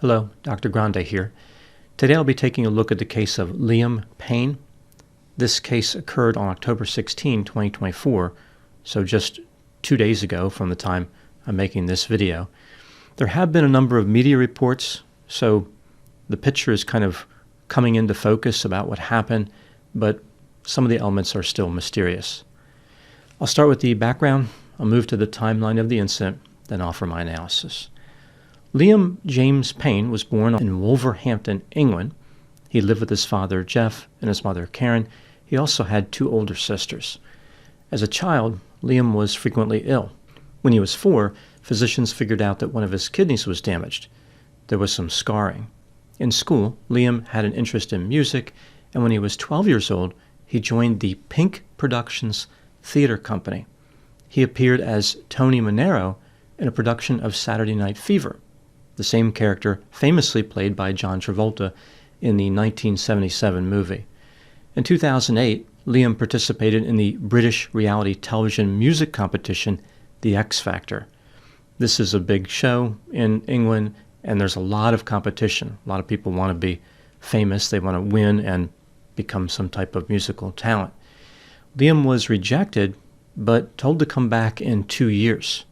Hello, Dr. Grande here. Today I'll be taking a look at the case of Liam Payne. This case occurred on October 16, 2024, so just 2 days ago from the time I'm making this video. There have been a number of media reports, so the picture is kind of coming into focus about what happened, but some of the elements are still mysterious. I'll start with the background, I'll move to the timeline of the incident, then offer my analysis. Liam James Payne was born in Wolverhampton, England. He lived with his father, Jeff, and his mother, Karen. He also had 2 older sisters. As a child, Liam was frequently ill. When he was 4, physicians figured out that one of his kidneys was damaged. There was some scarring. In school, Liam had an interest in music, and when he was 12 years old, he joined the Pink Productions theater company. He appeared as Tony Manero in a production of Saturday Night Fever, the same character famously played by John Travolta in the 1977 movie. In 2008, Liam participated in the British reality television music competition, The X Factor. This is a big show in England, and there's a lot of competition. A lot of people want to be famous. They want to win and become some type of musical talent. Liam was rejected, but told to come back in 2 years.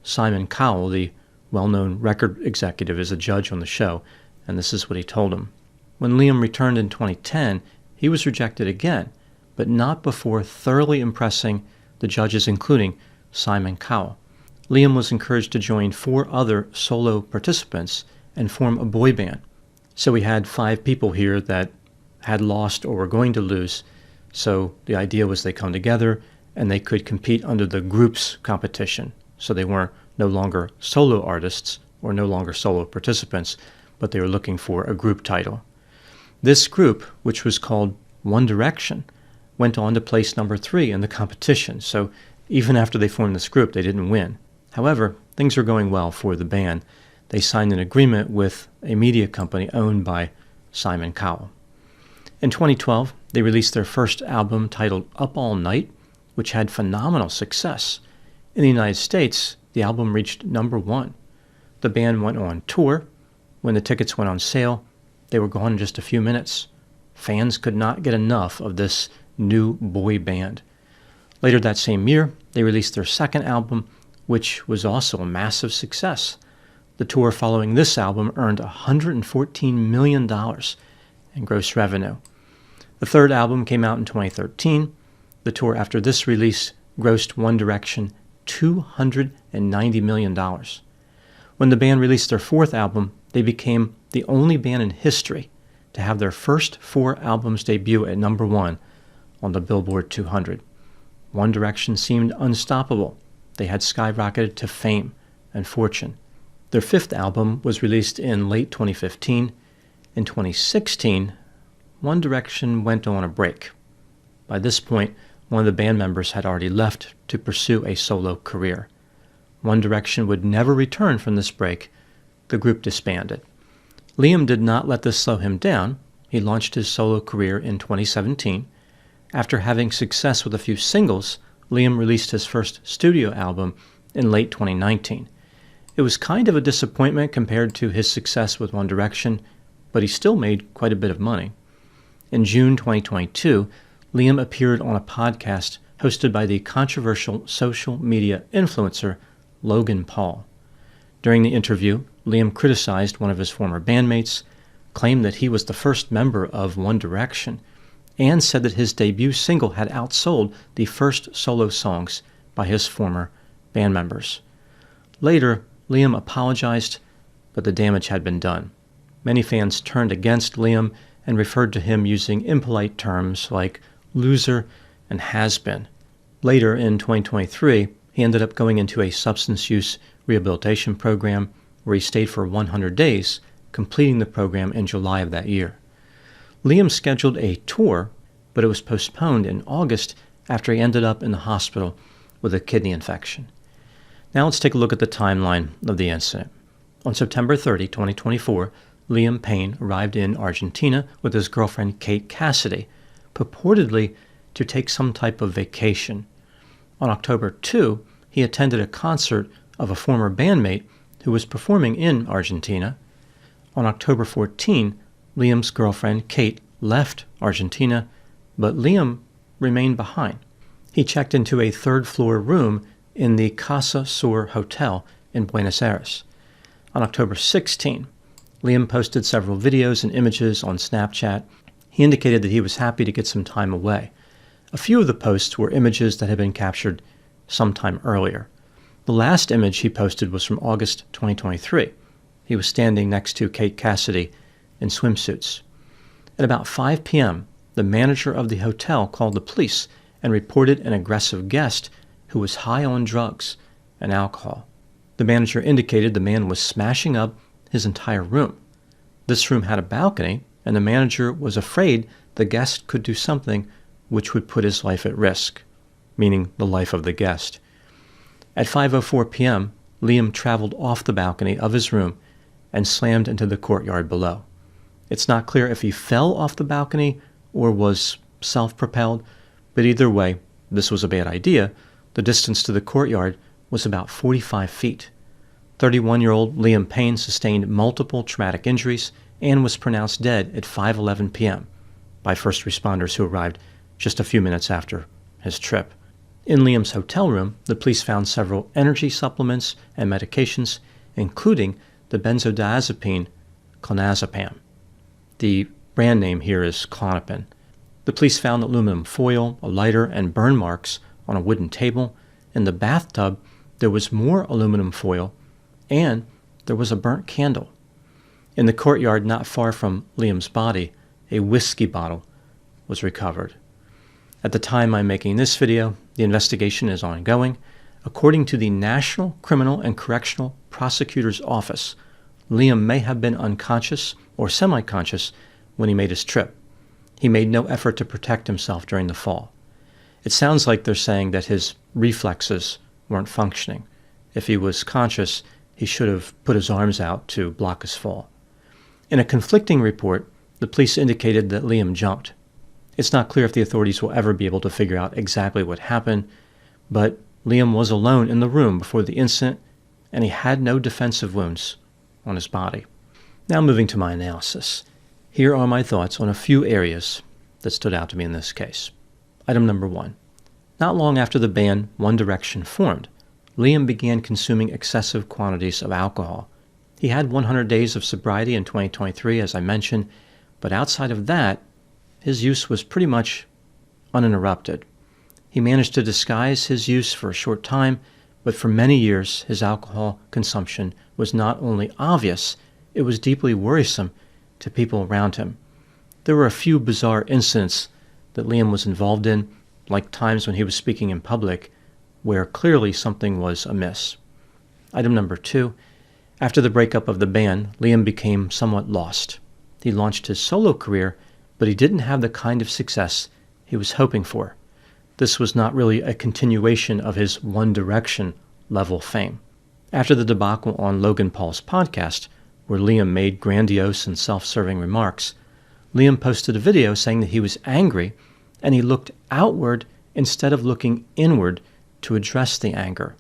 Simon Cowell, the well-known record executive, is a judge on the show, and this is what he told him. When Liam returned in 2010, he was rejected again, but not before thoroughly impressing the judges, including Simon Cowell. Liam was encouraged to join 4 other solo participants and form a boy band. So we had 5 people here that had lost or were going to lose, so the idea was they come together and they could compete under the group's competition. So they were no longer solo artists or no longer solo participants, but they were looking for a group title. This group, which was called One Direction, went on to place number 3 in the competition. So even after they formed this group, they didn't win. However, things were going well for the band. They signed an agreement with a media company owned by Simon Cowell. In 2012, they released their first album titled Up All Night, which had phenomenal success. In the United States, the album reached number 1. The band went on tour. When the tickets went on sale, they were gone in just a few minutes. Fans could not get enough of this new boy band. Later that same year, they released their second album, which was also a massive success. The tour following this album earned $114 million in gross revenue. The third album came out in 2013. The tour after this release grossed One Direction $290 million. When the band released their fourth album, they became the only band in history to have their first 4 albums debut at number 1 on the Billboard 200. One Direction seemed unstoppable. They had skyrocketed to fame and fortune. Their 5th album was released in late 2015. In 2016, One Direction went on a break. By this point, one of the band members had already left to pursue a solo career. One Direction would never return from this break. The group disbanded. Liam did not let this slow him down. He launched his solo career in 2017. After having success with a few singles, Liam released his first studio album in late 2019. It was kind of a disappointment compared to his success with One Direction, but he still made quite a bit of money. In June 2022, Liam appeared on a podcast hosted by the controversial social media influencer Logan Paul. During the interview, Liam criticized one of his former bandmates, claimed that he was the first member of One Direction, and said that his debut single had outsold the first solo songs by his former band members. Later, Liam apologized, but the damage had been done. Many fans turned against Liam and referred to him using impolite terms like loser and has-been. Later, in 2023, he ended up going into a substance use rehabilitation program where he stayed for 100 days, completing the program in July of that year. Liam scheduled a tour, but it was postponed in August after he ended up in the hospital with a kidney infection. Now let's take a look at the timeline of the incident. On September 30, 2024, Liam Payne arrived in Argentina with his girlfriend Kate Cassidy, purportedly to take some type of vacation. On October 2, he attended a concert of a former bandmate who was performing in Argentina. On October 14, Liam's girlfriend, Kate, left Argentina, but Liam remained behind. He checked into a third-floor room in the Casa Sur Hotel in Buenos Aires. On October 16, Liam posted several videos and images on Snapchat. He indicated that he was happy to get some time away. A few of the posts were images that had been captured sometime earlier. The last image he posted was from August 2023. He was standing next to Kate Cassidy in swimsuits. At about 5 p.m., the manager of the hotel called the police and reported an aggressive guest who was high on drugs and alcohol. The manager indicated the man was smashing up his entire room. This room had a balcony, and the manager was afraid the guest could do something which would put his life at risk, meaning the life of the guest. At 5:04 p.m., Liam traveled off the balcony of his room and slammed into the courtyard below. It's not clear if he fell off the balcony or was self-propelled, but either way, this was a bad idea. The distance to the courtyard was about 45 feet. 31-year-old Liam Payne sustained multiple traumatic injuries and was pronounced dead at 5:11 p.m. by first responders who arrived just a few minutes after his trip. In Liam's hotel room, the police found several energy supplements and medications, including the benzodiazepine clonazepam. The brand name here is Klonopin. The police found aluminum foil, a lighter, and burn marks on a wooden table. In the bathtub, there was more aluminum foil, and there was a burnt candle. In the courtyard not far from Liam's body, a whiskey bottle was recovered. At the time I'm making this video, the investigation is ongoing. According to the National Criminal and Correctional Prosecutor's Office, Liam may have been unconscious or semi-conscious when he made his trip. He made no effort to protect himself during the fall. It sounds like they're saying that his reflexes weren't functioning. If he was conscious, he should have put his arms out to block his fall. In a conflicting report, the police indicated that Liam jumped. It's not clear if the authorities will ever be able to figure out exactly what happened, but Liam was alone in the room before the incident, and he had no defensive wounds on his body. Now moving to my analysis. Here are my thoughts on a few areas that stood out to me in this case. Item number 1. Not long after the band One Direction formed, Liam began consuming excessive quantities of alcohol. He had 100 days of sobriety in 2023, as I mentioned, but outside of that, his use was pretty much uninterrupted. He managed to disguise his use for a short time, but for many years his alcohol consumption was not only obvious, it was deeply worrisome to people around him. There were a few bizarre incidents that Liam was involved in, like times when he was speaking in public, where clearly something was amiss. Item number 2. After the breakup of the band, Liam became somewhat lost. He launched his solo career, but he didn't have the kind of success he was hoping for. This was not really a continuation of his One Direction level fame. After the debacle on Logan Paul's podcast, where Liam made grandiose and self-serving remarks, Liam posted a video saying that he was angry and he looked outward instead of looking inward to address the anger.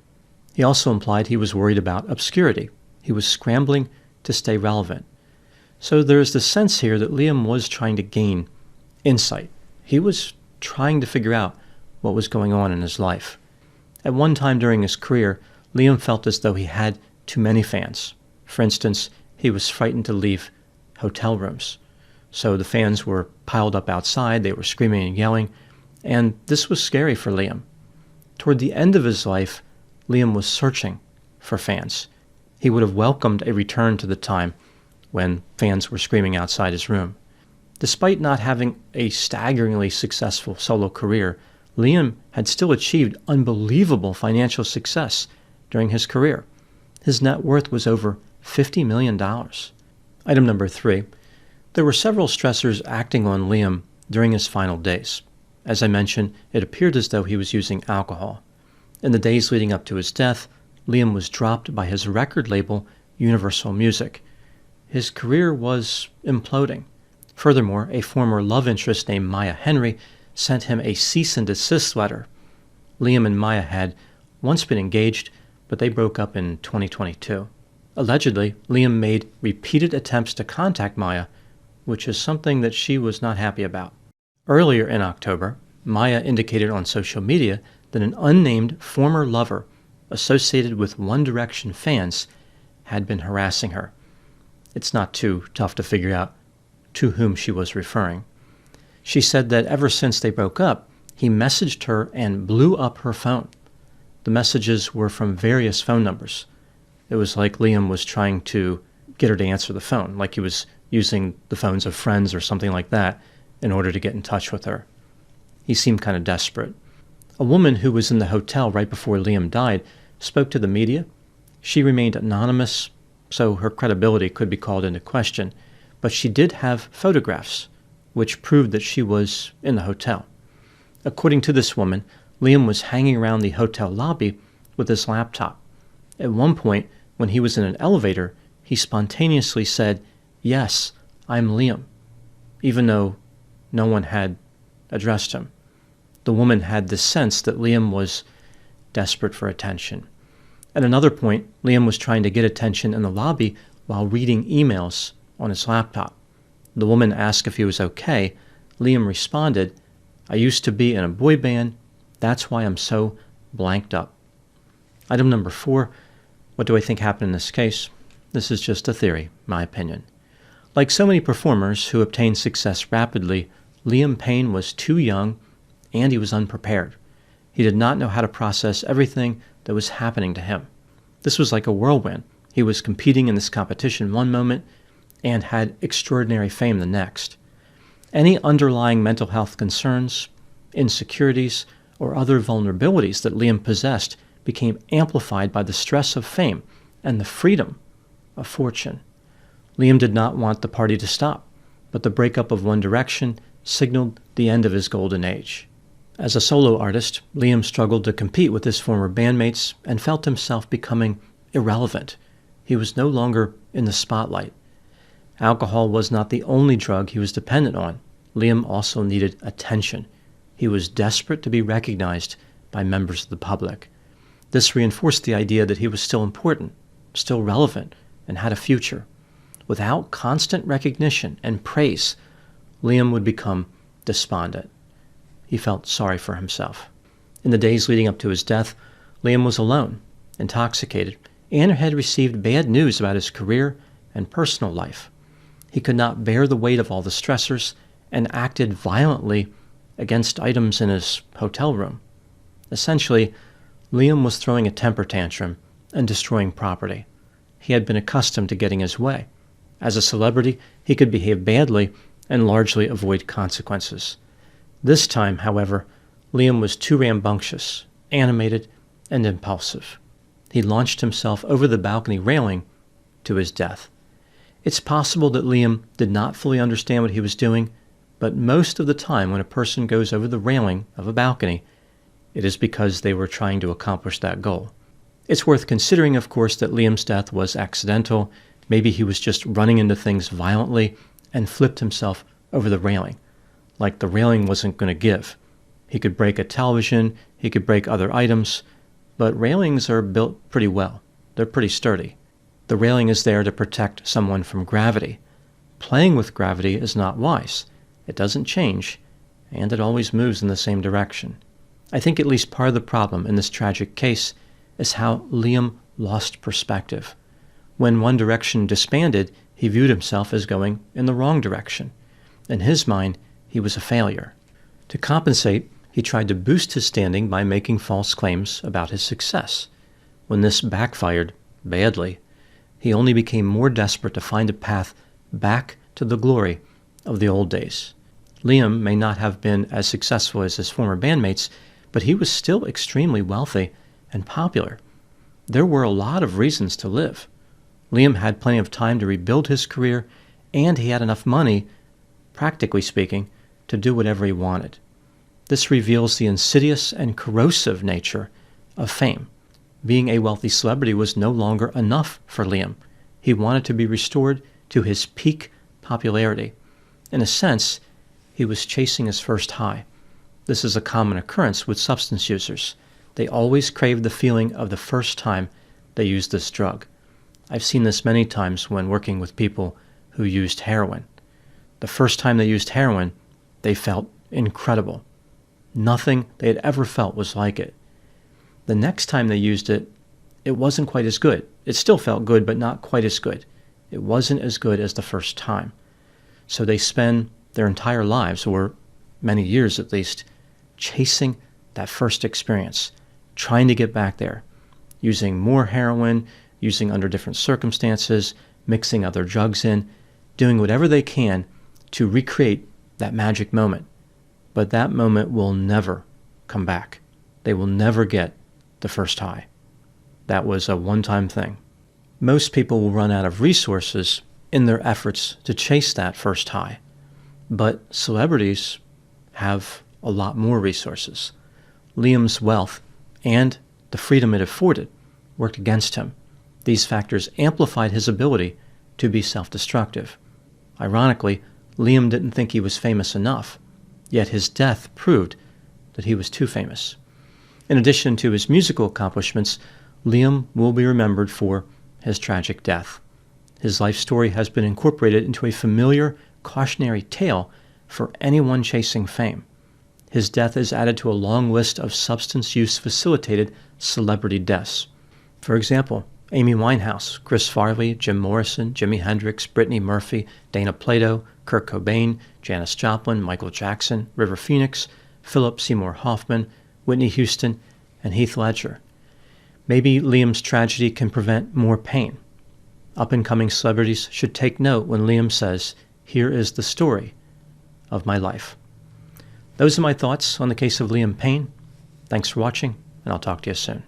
He also implied he was worried about obscurity. He was scrambling to stay relevant. So there's the sense here that Liam was trying to gain insight. He was trying to figure out what was going on in his life. At one time during his career, Liam felt as though he had too many fans. For instance, he was frightened to leave hotel rooms. So the fans were piled up outside, they were screaming and yelling, and this was scary for Liam. Toward the end of his life, Liam was searching for fans. He would have welcomed a return to the time when fans were screaming outside his room. Despite not having a staggeringly successful solo career, Liam had still achieved unbelievable financial success during his career. His net worth was over $50 million. Item number 3. There were several stressors acting on Liam during his final days. As I mentioned, it appeared as though he was using alcohol. In the days leading up to his death, Liam was dropped by his record label, Universal Music. His career was imploding. Furthermore, a former love interest named Maya Henry sent him a cease and desist letter. Liam and Maya had once been engaged, but they broke up in 2022. Allegedly, Liam made repeated attempts to contact Maya, which is something that she was not happy about. Earlier in October, Maya indicated on social media that an unnamed former lover associated with One Direction fans had been harassing her. It's not too tough to figure out to whom she was referring. She said that ever since they broke up, he messaged her and blew up her phone. The messages were from various phone numbers. It was like Liam was trying to get her to answer the phone, like he was using the phones of friends or something like that in order to get in touch with her. He seemed kind of desperate. A woman who was in the hotel right before Liam died spoke to the media. She remained anonymous, so her credibility could be called into question, but she did have photographs, which proved that she was in the hotel. According to this woman, Liam was hanging around the hotel lobby with his laptop. At one point, when he was in an elevator, he spontaneously said, "Yes, I'm Liam," even though no one had addressed him. The woman had this sense that Liam was desperate for attention. At another point, Liam was trying to get attention in the lobby while reading emails on his laptop. The woman asked if he was okay. Liam responded, "I used to be in a boy band. That's why I'm so blanked up." Item number 4, what do I think happened in this case? This is just a theory, my opinion. Like so many performers who obtain success rapidly, Liam Payne was too young and he was unprepared. He did not know how to process everything that was happening to him. This was like a whirlwind. He was competing in this competition one moment and had extraordinary fame the next. Any underlying mental health concerns, insecurities, or other vulnerabilities that Liam possessed became amplified by the stress of fame and the freedom of fortune. Liam did not want the party to stop, but the breakup of One Direction signaled the end of his golden age. As a solo artist, Liam struggled to compete with his former bandmates and felt himself becoming irrelevant. He was no longer in the spotlight. Alcohol was not the only drug he was dependent on. Liam also needed attention. He was desperate to be recognized by members of the public. This reinforced the idea that he was still important, still relevant, and had a future. Without constant recognition and praise, Liam would become despondent. He felt sorry for himself. In the days leading up to his death, Liam was alone, intoxicated, and had received bad news about his career and personal life. He could not bear the weight of all the stressors and acted violently against items in his hotel room. Essentially, Liam was throwing a temper tantrum and destroying property. He had been accustomed to getting his way. As a celebrity, he could behave badly and largely avoid consequences. This time, however, Liam was too rambunctious, animated, and impulsive. He launched himself over the balcony railing to his death. It's possible that Liam did not fully understand what he was doing, but most of the time when a person goes over the railing of a balcony, it is because they were trying to accomplish that goal. It's worth considering, of course, that Liam's death was accidental. Maybe he was just running into things violently and flipped himself over the railing, like the railing wasn't going to give. He could break a television, he could break other items, but railings are built pretty well. They're pretty sturdy. The railing is there to protect someone from gravity. Playing with gravity is not wise. It doesn't change, and it always moves in the same direction. I think at least part of the problem in this tragic case is how Liam lost perspective. When One Direction disbanded, he viewed himself as going in the wrong direction. In his mind, he was a failure. To compensate, he tried to boost his standing by making false claims about his success. When this backfired badly, he only became more desperate to find a path back to the glory of the old days. Liam may not have been as successful as his former bandmates, but he was still extremely wealthy and popular. There were a lot of reasons to live. Liam had plenty of time to rebuild his career, and he had enough money, practically speaking, to do whatever he wanted. This reveals the insidious and corrosive nature of fame. Being a wealthy celebrity was no longer enough for Liam. He wanted to be restored to his peak popularity. In a sense, he was chasing his first high. This is a common occurrence with substance users. They always crave the feeling of the first time they used this drug. I've seen this many times when working with people who used heroin. The first time they used heroin, they felt incredible. Nothing they had ever felt was like it. The next time they used it, it wasn't quite as good. It still felt good, but not quite as good. It wasn't as good as the first time. So they spend their entire lives, or many years at least, chasing that first experience, trying to get back there, using more heroin, using under different circumstances, mixing other drugs in, doing whatever they can to recreate that magic moment. But that moment will never come back. They will never get the first high. That was a one-time thing. Most people will run out of resources in their efforts to chase that first high. But celebrities have a lot more resources. Liam's wealth and the freedom it afforded worked against him. These factors amplified his ability to be self-destructive. Ironically, Liam didn't think he was famous enough, yet his death proved that he was too famous. In addition to his musical accomplishments, Liam will be remembered for his tragic death. His life story has been incorporated into a familiar, cautionary tale for anyone chasing fame. His death is added to a long list of substance use-facilitated celebrity deaths. For example, Amy Winehouse, Chris Farley, Jim Morrison, Jimi Hendrix, Brittany Murphy, Dana Plato, Kurt Cobain, Janis Joplin, Michael Jackson, River Phoenix, Philip Seymour Hoffman, Whitney Houston, and Heath Ledger. Maybe Liam's tragedy can prevent more pain. Up-and-coming celebrities should take note when Liam says, "Here is the story of my life." Those are my thoughts on the case of Liam Payne. Thanks for watching, and I'll talk to you soon.